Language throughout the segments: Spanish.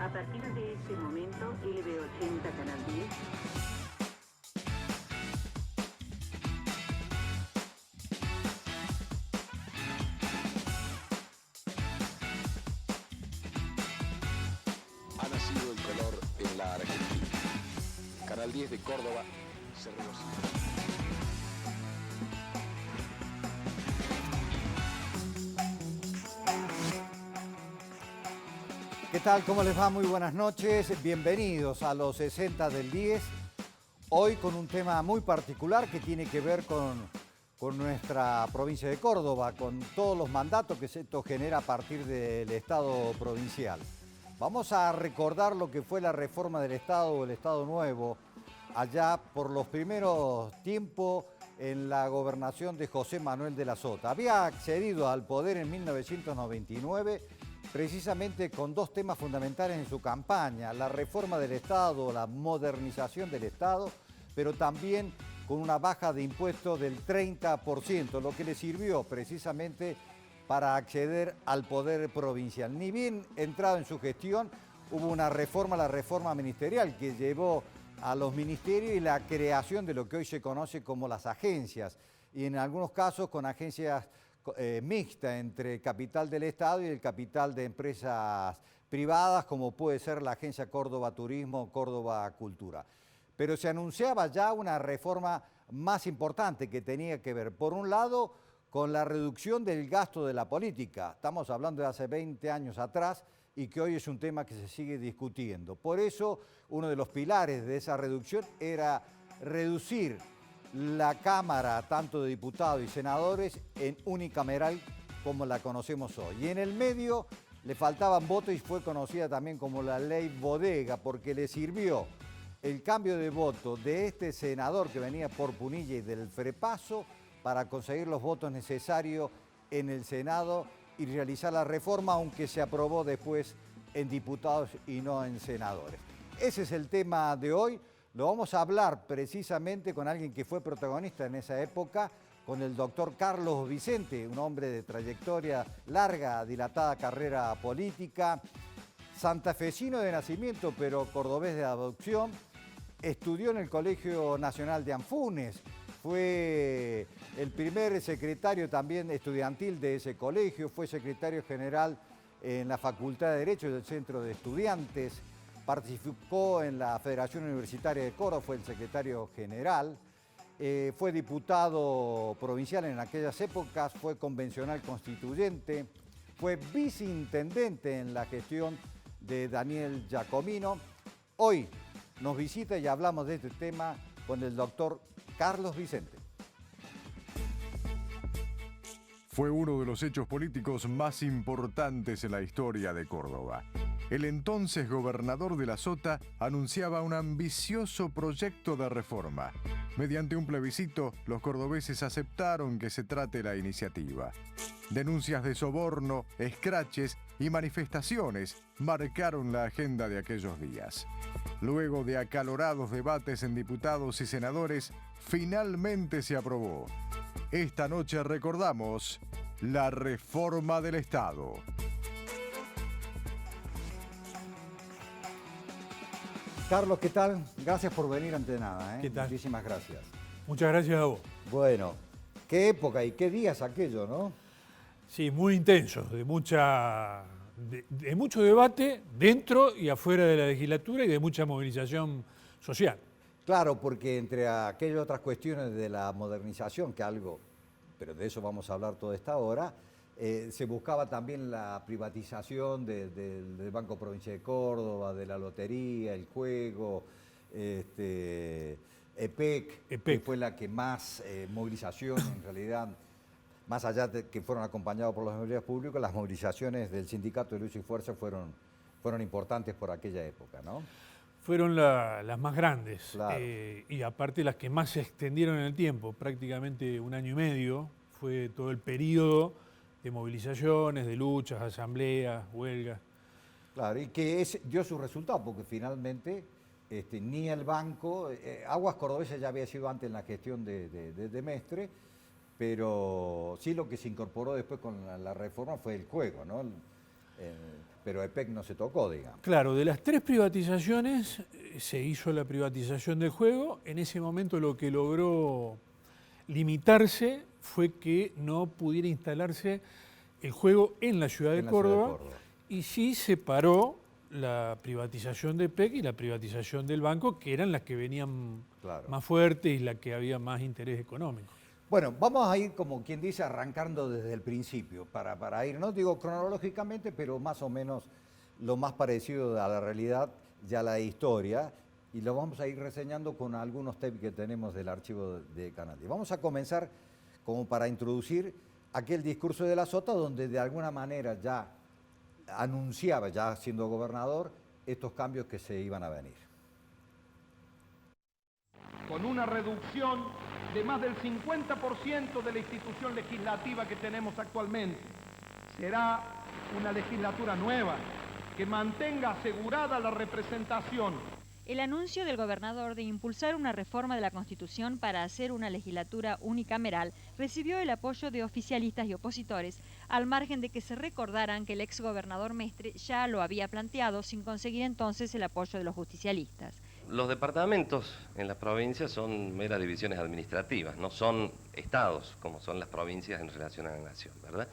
A partir de este momento, LB80 Canal 10. Ha nacido el color en la Argentina. Canal 10 de Córdoba se regocija. ¿Qué tal? ¿Cómo les va? Muy buenas noches. Bienvenidos a los 60 del 10. Hoy con un tema muy particular que tiene que ver con nuestra provincia de Córdoba, con todos los mandatos que esto genera a partir del Estado provincial. Vamos a recordar lo que fue la reforma del Estado o el Estado Nuevo, allá por los primeros tiempos en la gobernación de José Manuel de la Sota. Había accedido al poder en 1999 precisamente con dos temas fundamentales en su campaña: la reforma del Estado, la modernización del Estado, pero también con una baja de impuestos del 30%, lo que le sirvió precisamente para acceder al poder provincial. Ni bien entrado en su gestión, hubo una reforma, la reforma ministerial, que llevó a los ministerios y la creación de lo que hoy se conoce como las agencias, y en algunos casos con agencias mixta entre el capital del Estado y el capital de empresas privadas, como puede ser la Agencia Córdoba Turismo, Córdoba Cultura. Pero se anunciaba ya una reforma más importante que tenía que ver, por un lado, con la reducción del gasto de la política. Estamos hablando de hace 20 años atrás y que hoy es un tema que se sigue discutiendo. Por eso, uno de los pilares de esa reducción era reducir la Cámara, tanto de diputados y senadores, en unicameral como la conocemos hoy. Y en el medio le faltaban votos y fue conocida también como la ley Bodega, porque le sirvió el cambio de voto de este senador que venía por Punilla y del Frepaso para conseguir los votos necesarios en el Senado y realizar la reforma, aunque se aprobó después en diputados y no en senadores. Ese es el tema de hoy. Lo vamos a hablar precisamente con alguien que fue protagonista en esa época, con el doctor Carlos Vicente, un hombre de trayectoria larga, dilatada carrera política, santafesino de nacimiento, pero cordobés de adopción. Estudió en el Colegio Nacional de Anfunes, fue el primer secretario también estudiantil de ese colegio, fue secretario general en la Facultad de Derecho del Centro de Estudiantes, participó en la Federación Universitaria de Córdoba, fue el secretario general, fue diputado provincial en aquellas épocas, fue convencional constituyente, fue viceintendente en la gestión de Daniel Giacomino. Hoy nos visita y hablamos de este tema con el doctor Carlos Vicente. Fue uno de los hechos políticos más importantes en la historia de Córdoba. El entonces gobernador de la Sota anunciaba un ambicioso proyecto de reforma. Mediante un plebiscito, los cordobeses aceptaron que se trate la iniciativa. Denuncias de soborno, escraches y manifestaciones marcaron la agenda de aquellos días. Luego de acalorados debates en diputados y senadores, finalmente se aprobó. Esta noche recordamos la reforma del Estado. Carlos, ¿qué tal? Gracias por venir ante nada. ¿Qué tal? Muchísimas gracias. Muchas gracias a vos. Bueno, qué época y qué días aquello, ¿no? Sí, muy intenso, de mucho debate dentro y afuera de la legislatura y de mucha movilización social. Claro, porque entre aquellas otras cuestiones de la modernización, que algo, pero de eso vamos a hablar toda esta hora, se buscaba también la privatización del Banco Provincia de Córdoba, de la lotería, el juego, EPEC, que fue la que más movilización en realidad, más allá de que fueron acompañados por los empleados públicos, las movilizaciones del Sindicato de Luz y Fuerza fueron importantes por aquella época, ¿no? Fueron las más grandes, Claro. y aparte las que más se extendieron en el tiempo, prácticamente un año y medio, fue todo el periodo de movilizaciones, de luchas, asambleas, huelgas. Claro, y que dio su resultado, porque finalmente ni el banco, Aguas Cordobesas ya había sido antes en la gestión de Mestre, pero sí lo que se incorporó después con la reforma fue el juego, ¿no? pero EPEC no se tocó, digamos. Claro, de las 3 privatizaciones se hizo la privatización del juego. En ese momento lo que logró limitarse fue que no pudiera instalarse el juego en la ciudad de Córdoba, y sí separó la privatización de EPEC y la privatización del banco, que eran las que venían más fuertes y las que había más interés económico. Bueno, vamos a ir, como quien dice, arrancando desde el principio, para ir, no digo cronológicamente, pero más o menos lo más parecido a la realidad, ya la historia, y lo vamos a ir reseñando con algunos temas que tenemos del archivo de Canal 10. Vamos a comenzar como para introducir aquel discurso de la Sota, donde de alguna manera ya anunciaba, ya siendo gobernador, estos cambios que se iban a venir. Con una reducción de más del 50% de la institución legislativa que tenemos actualmente. Será una legislatura nueva que mantenga asegurada la representación. El anuncio del gobernador de impulsar una reforma de la Constitución para hacer una legislatura unicameral recibió el apoyo de oficialistas y opositores, al margen de que se recordaran que el exgobernador Mestre ya lo había planteado sin conseguir entonces el apoyo de los justicialistas. Los departamentos en las provincias son meras divisiones administrativas, no son estados como son las provincias en relación a la nación, ¿verdad?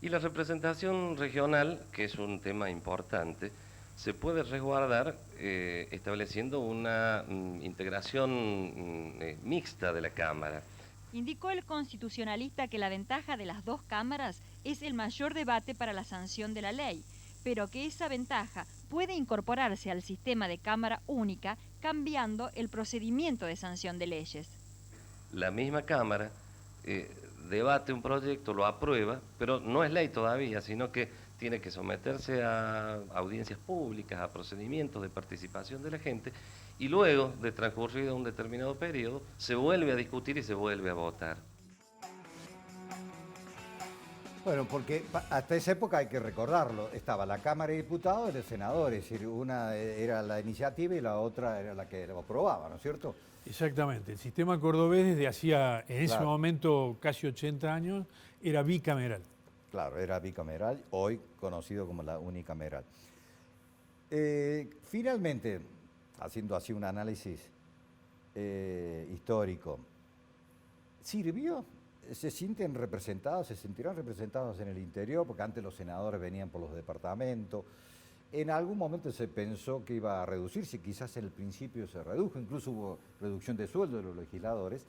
Y la representación regional, que es un tema importante, se puede resguardar estableciendo una integración mixta de la Cámara. Indicó el constitucionalista que la ventaja de las 2 cámaras es el mayor debate para la sanción de la ley, pero que esa ventaja puede incorporarse al sistema de Cámara única cambiando el procedimiento de sanción de leyes. La misma Cámara debate un proyecto, lo aprueba, pero no es ley todavía, sino que tiene que someterse a audiencias públicas, a procedimientos de participación de la gente, y luego de transcurrido un determinado periodo, se vuelve a discutir y se vuelve a votar. Bueno, porque hasta esa época hay que recordarlo, estaba la Cámara de Diputados y los senadores, es decir, una era la iniciativa y la otra era la que lo aprobaba, ¿no es cierto? Exactamente, el sistema cordobés desde hacía, en ese momento, casi 80 años, era bicameral. Claro, era bicameral, hoy conocido como la unicameral. Finalmente, haciendo así un análisis histórico, ¿sirvió? ¿Se sienten representados, se sentirán representados en el interior? Porque antes los senadores venían por los departamentos. En algún momento se pensó que iba a reducirse, quizás en el principio se redujo, incluso hubo reducción de sueldo de los legisladores,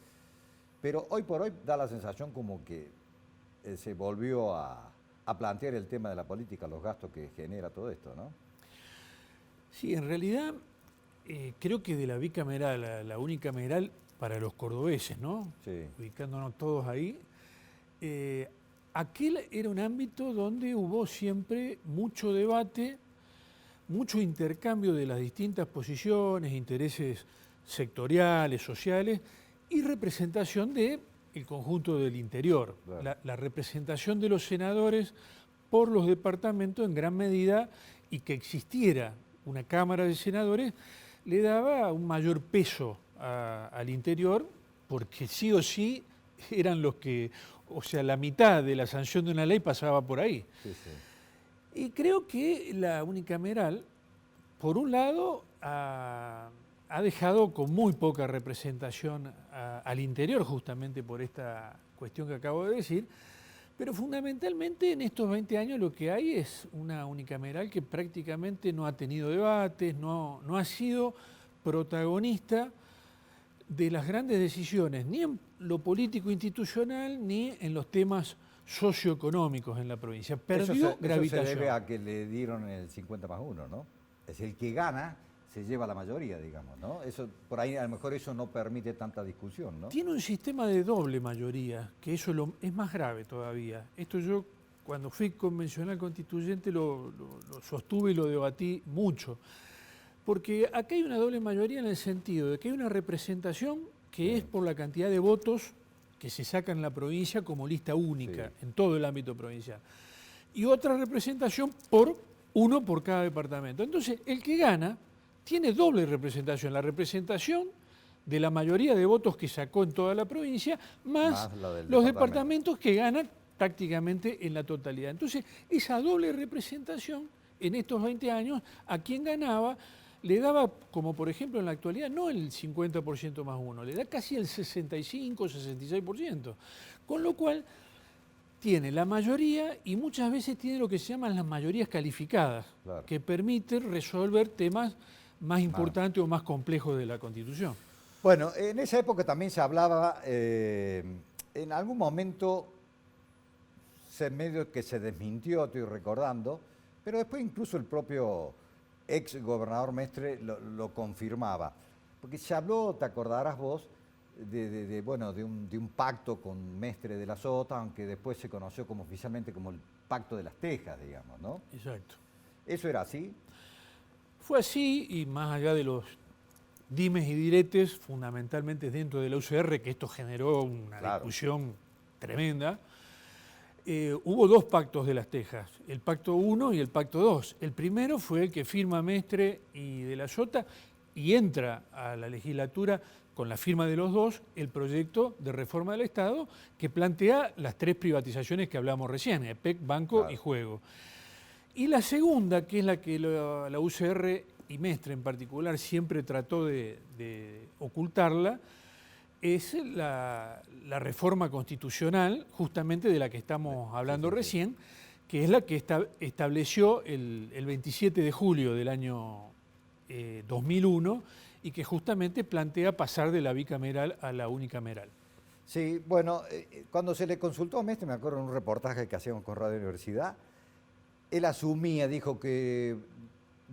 pero hoy por hoy da la sensación como que se volvió a plantear el tema de la política, los gastos que genera todo esto, ¿no? Sí, en realidad creo que de la bicameral a la unicameral para los cordobeses, ¿no? Sí. Ubicándonos todos ahí, aquel era un ámbito donde hubo siempre mucho debate, mucho intercambio de las distintas posiciones, intereses sectoriales, sociales y representación del conjunto del interior. Claro. La representación de los senadores por los departamentos en gran medida, y que existiera una Cámara de Senadores le daba un mayor peso al interior, porque sí o sí eran los que, o sea, la mitad de la sanción de una ley pasaba por ahí. Sí, sí. Y creo que la unicameral, por un lado, ha dejado con muy poca representación al interior, justamente por esta cuestión que acabo de decir, pero fundamentalmente en estos 20 años lo que hay es una unicameral que prácticamente no ha tenido debates, no ha sido protagonista de las grandes decisiones, ni en lo político institucional, ni en los temas socioeconómicos en la provincia. Perdió gravitación. Eso se debe a que le dieron el 50+1, ¿no? Es el que gana se lleva la mayoría, digamos, ¿no? Eso, por ahí a lo mejor eso no permite tanta discusión, ¿no? Tiene un sistema de doble mayoría, que eso es más grave todavía. Esto yo, cuando fui convencional constituyente, lo sostuve y lo debatí mucho. Porque acá hay una doble mayoría en el sentido de que hay una representación que es por la cantidad de votos que se sacan en la provincia como lista única, en todo el ámbito provincial. Y otra representación por uno por cada departamento. Entonces, el que gana tiene doble representación, la representación de la mayoría de votos que sacó en toda la provincia, más los departamentos que ganan prácticamente en la totalidad. Entonces, esa doble representación en estos 20 años, a quien ganaba le daba, como por ejemplo en la actualidad, no el 50% más uno, le da casi el 65, 66%. Con lo cual tiene la mayoría y muchas veces tiene lo que se llaman las mayorías calificadas, Claro. que permiten resolver temas más importantes o más complejos de la Constitución. Bueno, en esa época también se hablaba, en algún momento, medio que se desmintió, estoy recordando, pero después incluso el propio ex gobernador Mestre lo confirmaba. Porque se habló, te acordarás vos, de un pacto con Mestre de la Sota, aunque después se conoció como oficialmente como el Pacto de las Tejas, digamos, ¿no? Exacto. ¿Eso era así? Fue así, y más allá de los dimes y diretes, fundamentalmente dentro de la UCR, que esto generó una discusión tremenda, hubo dos pactos de las Tejas, el Pacto 1 y el Pacto 2. El primero fue el que firma Mestre y de la Sota y entra a la legislatura con la firma de los dos el proyecto de reforma del Estado que plantea las tres privatizaciones que hablamos recién, EPEC, Banco y Juego. Y la segunda, que es la que la UCR y Mestre en particular siempre trató de ocultarla, es la reforma constitucional, justamente de la que estamos hablando recién, que es la que estableció el 27 de julio del año 2001 y que justamente plantea pasar de la bicameral a la unicameral. Sí, bueno, cuando se le consultó a Mestre, me acuerdo en un reportaje que hacíamos con Radio Universidad, él asumía, dijo que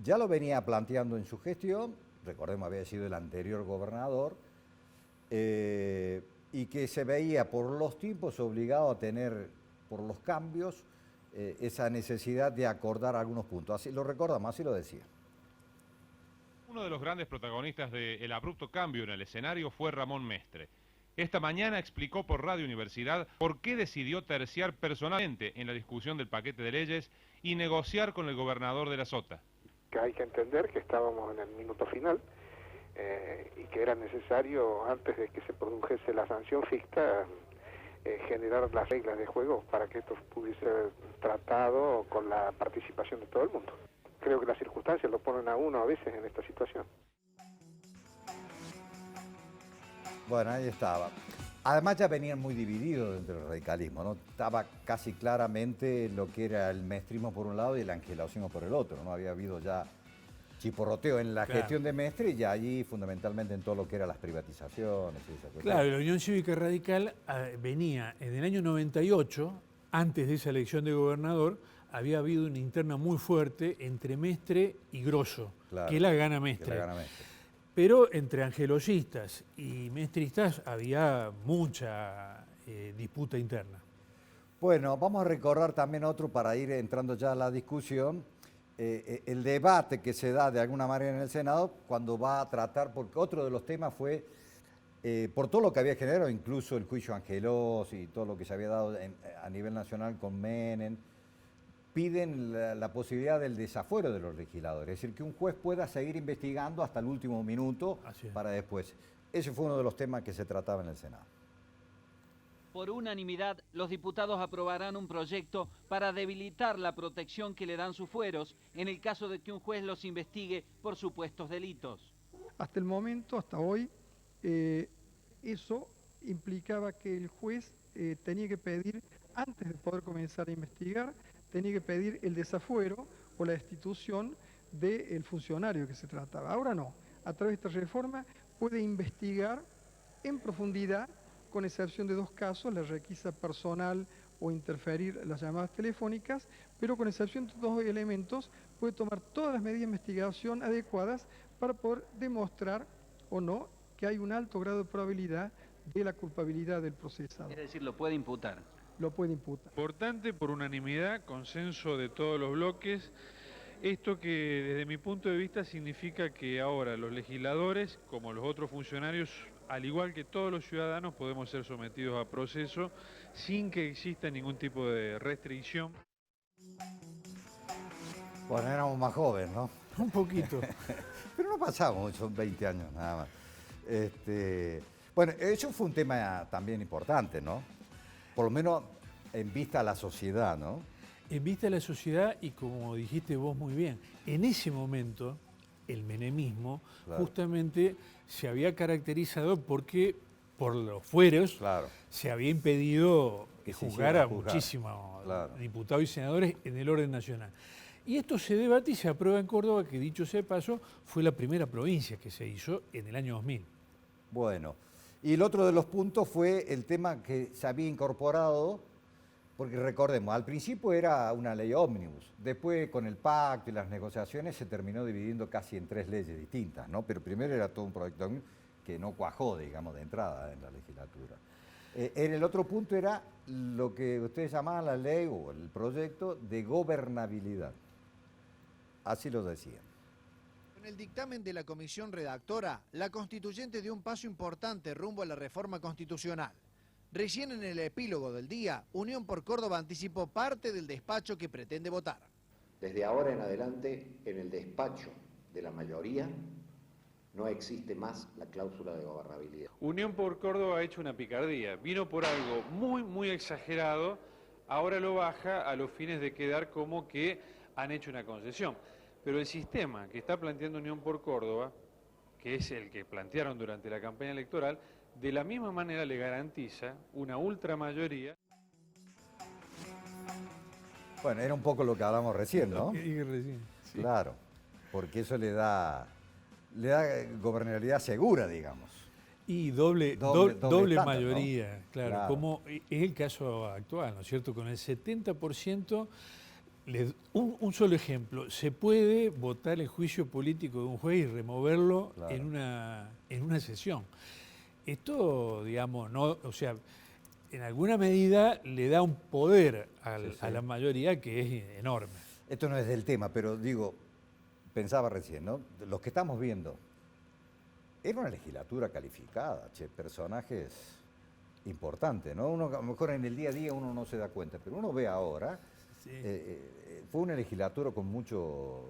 ya lo venía planteando en su gestión, recordemos había sido el anterior gobernador, y que se veía por los tiempos obligado a tener, por los cambios, esa necesidad de acordar algunos puntos. Así lo recordamos, así lo decía. Uno de los grandes protagonistas del abrupto cambio en el escenario fue Ramón Mestre. Esta mañana explicó por Radio Universidad por qué decidió terciar personalmente en la discusión del paquete de leyes y negociar con el gobernador de la Sota. Que hay que entender que estábamos en el minuto final y que era necesario, antes de que se produjese la sanción ficta, generar las reglas de juego para que esto pudiese ser tratado con la participación de todo el mundo. Creo que las circunstancias lo ponen a uno a veces en esta situación. Bueno, ahí estaba. Además ya venían muy divididos dentro del radicalismo, ¿no? Estaba casi claramente lo que era el mestrismo por un lado y el angelosismo por el otro, ¿no? Había habido ya chiporroteo en la gestión de Mestre y ya allí fundamentalmente en todo lo que eran las privatizaciones. Y esa cuestión. Claro, la Unión Cívica Radical venía en el año 98, antes de esa elección de gobernador, había habido una interna muy fuerte entre Mestre y Grosso, que la gana Mestre. Pero entre angelosistas y mestristas había mucha disputa interna. Bueno, vamos a recordar también otro para ir entrando ya a la discusión, el debate que se da de alguna manera en el Senado cuando va a tratar, porque otro de los temas fue, por todo lo que había generado, incluso el juicio Angelos y todo lo que se había dado a nivel nacional con Menem, piden la posibilidad del desafuero de los legisladores, es decir, que un juez pueda seguir investigando hasta el último minuto para después. Ese fue uno de los temas que se trataba en el Senado. Por unanimidad, los diputados aprobarán un proyecto para debilitar la protección que le dan sus fueros en el caso de que un juez los investigue por supuestos delitos. Hasta el momento, hasta hoy, eso implicaba que el juez tenía que pedir, antes de poder comenzar a investigar, tenía que pedir el desafuero o la destitución del funcionario que se trataba. Ahora no, a través de esta reforma puede investigar en profundidad, con excepción de dos casos, la requisa personal o interferir las llamadas telefónicas, pero con excepción de dos elementos puede tomar todas las medidas de investigación adecuadas para poder demostrar o no que hay un alto grado de probabilidad de la culpabilidad del procesado. Es decir, lo puede imputar. Lo puede imputar. Importante, por unanimidad, consenso de todos los bloques. Esto que desde mi punto de vista significa que ahora los legisladores, como los otros funcionarios, al igual que todos los ciudadanos, podemos ser sometidos a proceso sin que exista ningún tipo de restricción. Bueno, éramos más jóvenes, ¿no? Un poquito. Pero no pasamos, son 20 años nada más. Bueno, eso fue un tema también importante, ¿no? Por lo menos en vista a la sociedad, ¿no? En vista de la sociedad y como dijiste vos muy bien, en ese momento el menemismo justamente se había caracterizado porque por los fueros se había impedido juzgar a muchísimos diputados y senadores en el orden nacional. Y esto se debate y se aprueba en Córdoba, que dicho sea de paso, fue la primera provincia que se hizo en el año 2000. Bueno, y el otro de los puntos fue el tema que se había incorporado, porque recordemos, al principio era una ley ómnibus, después con el pacto y las negociaciones se terminó dividiendo casi en 3 leyes distintas, ¿no? Pero primero era todo un proyecto ómnibus que no cuajó, digamos, de entrada en la legislatura. En el otro punto era lo que ustedes llamaban la ley o el proyecto de gobernabilidad. Así lo decían. Con el dictamen de la comisión redactora, la constituyente dio un paso importante rumbo a la reforma constitucional. Recién en el epílogo del día, Unión por Córdoba anticipó parte del despacho que pretende votar. Desde ahora en adelante, en el despacho de la mayoría, no existe más la cláusula de gobernabilidad. Unión por Córdoba ha hecho una picardía. Vino por algo muy exagerado, ahora lo baja a los fines de quedar como que han hecho una concesión. Pero el sistema que está planteando Unión por Córdoba, que es el que plantearon durante la campaña electoral, de la misma manera le garantiza una ultramayoría. Bueno, era un poco lo que hablamos recién, ¿no? Sí. Claro, porque eso le da gobernabilidad segura, digamos. Y doble estándar, mayoría, ¿no? claro, como es el caso actual, ¿no es cierto? Con el 70%, un solo ejemplo, se puede votar el juicio político de un juez y removerlo en una sesión. Esto, digamos, no, o sea, en alguna medida le da un poder a la mayoría que es enorme. Esto no es del tema, pero digo, pensaba recién, ¿no? Los que estamos viendo, era una legislatura calificada, personajes importantes, ¿no? Uno, a lo mejor en el día a día uno no se da cuenta, pero uno ve ahora, fue una legislatura con mucho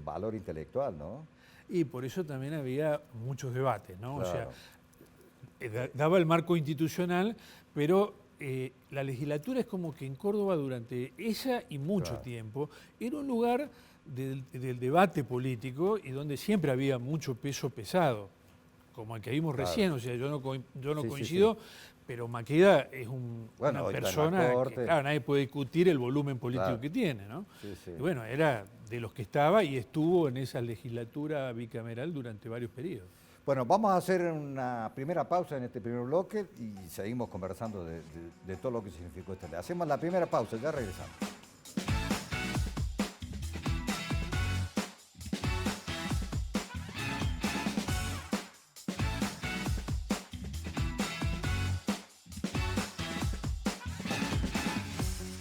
valor intelectual, ¿no? Y por eso también había muchos debates, ¿no? Claro. O sea, daba el marco institucional, pero la legislatura es como que en Córdoba durante esa y mucho tiempo era un lugar del debate político y donde siempre había mucho peso pesado, como el que vimos recién, o sea, yo no coincido, pero Maqueda es una persona que, claro, nadie puede discutir el volumen político que tiene, ¿no? Y bueno, era de los que estaba y estuvo en esa legislatura bicameral durante varios periodos. Bueno, vamos a hacer una primera pausa en este primer bloque y seguimos conversando de todo lo que significó esta ley. Hacemos la primera pausa, ya regresamos.